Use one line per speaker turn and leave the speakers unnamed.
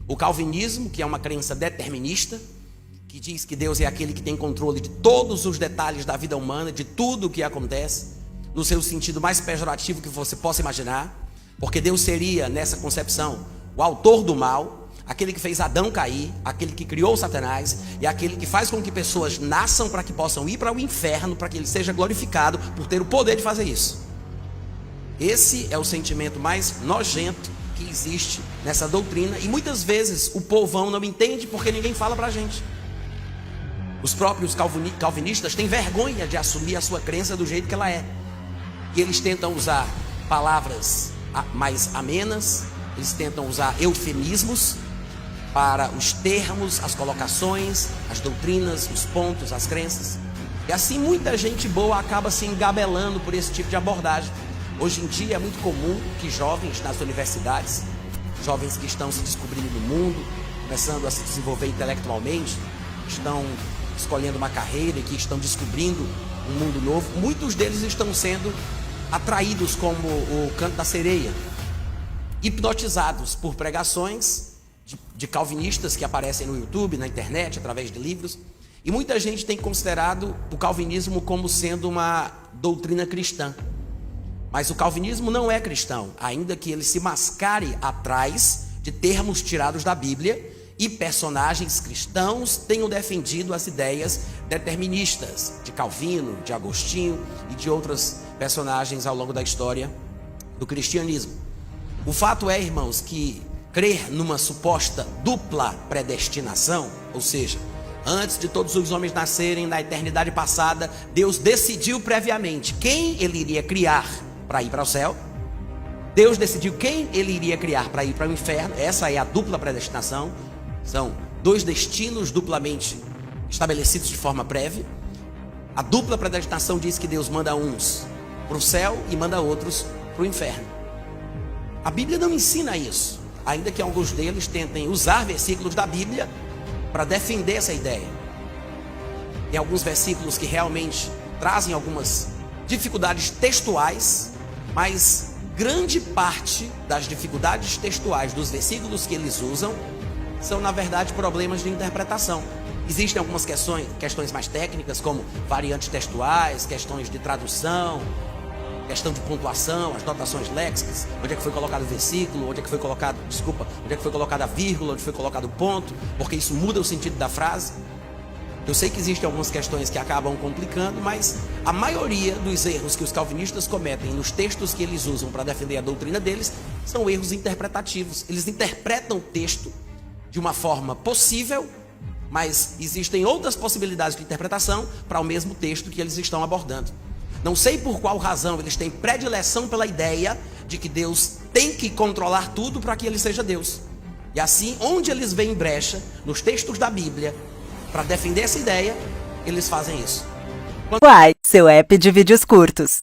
O calvinismo, que é uma crença determinista, que diz que Deus é aquele que tem controle de todos os detalhes da vida humana, de tudo o que acontece, no seu sentido mais pejorativo que você possa imaginar, porque Deus seria, nessa concepção, o autor do mal, aquele que fez Adão cair, aquele que criou Satanás e aquele que faz com que pessoas nasçam para que possam ir para o inferno, para que ele seja glorificado por ter o poder de fazer isso. Esse é o sentimento mais nojento que existe nessa doutrina e muitas vezes o povão não entende porque ninguém fala para a gente. Os próprios calvinistas têm vergonha de assumir a sua crença do jeito que ela é. E eles tentam usar palavras mais amenas, eles tentam usar eufemismos para os termos, as colocações, as doutrinas, os pontos, as crenças. E assim muita gente boa acaba se engabelando por esse tipo de abordagem. Hoje em dia é muito comum que jovens nas universidades, jovens que estão se descobrindo no mundo, começando a se desenvolver intelectualmente, estão escolhendo uma carreira e que estão descobrindo um mundo novo, muitos deles estão sendo atraídos como o canto da sereia, hipnotizados por pregações de calvinistas que aparecem no YouTube, na internet, através de livros, e muita gente tem considerado o calvinismo como sendo uma doutrina cristã. Mas o calvinismo não é cristão, ainda que ele se mascare atrás de termos tirados da Bíblia, e personagens cristãos tenham defendido as ideias deterministas de Calvino, de Agostinho e de outros personagens ao longo da história do cristianismo. O fato é, irmãos, que crer numa suposta dupla predestinação, ou seja, antes de todos os homens nascerem na eternidade passada, Deus decidiu previamente quem ele iria criar para ir para o céu. Deus decidiu quem ele iria criar para ir para o inferno. Essa é a dupla predestinação. São dois destinos duplamente estabelecidos de forma prévia. A dupla predestinação diz que Deus manda uns para o céu e manda outros para o inferno. A Bíblia não ensina isso, ainda que alguns deles tentem usar versículos da Bíblia para defender essa ideia. Tem alguns versículos que realmente trazem algumas dificuldades textuais, mas grande parte das dificuldades textuais dos versículos que eles usam são, na verdade, problemas de interpretação. Existem algumas questões mais técnicas, como variantes textuais, questões de tradução, questão de pontuação, as notações léxicas, onde é que foi colocado o versículo, onde é que foi colocado a vírgula, onde foi colocado o ponto, porque isso muda o sentido da frase. Eu sei que existem algumas questões que acabam complicando, mas a maioria dos erros que os calvinistas cometem nos textos que eles usam para defender a doutrina deles são erros interpretativos. Eles interpretam o texto de uma forma possível, mas existem outras possibilidades de interpretação para o mesmo texto que eles estão abordando. Não sei por qual razão eles têm predileção pela ideia de que Deus tem que controlar tudo para que ele seja Deus. E assim, onde eles veem brecha nos textos da Bíblia para defender essa ideia, eles fazem isso.
Uai, seu app de vídeos curtos.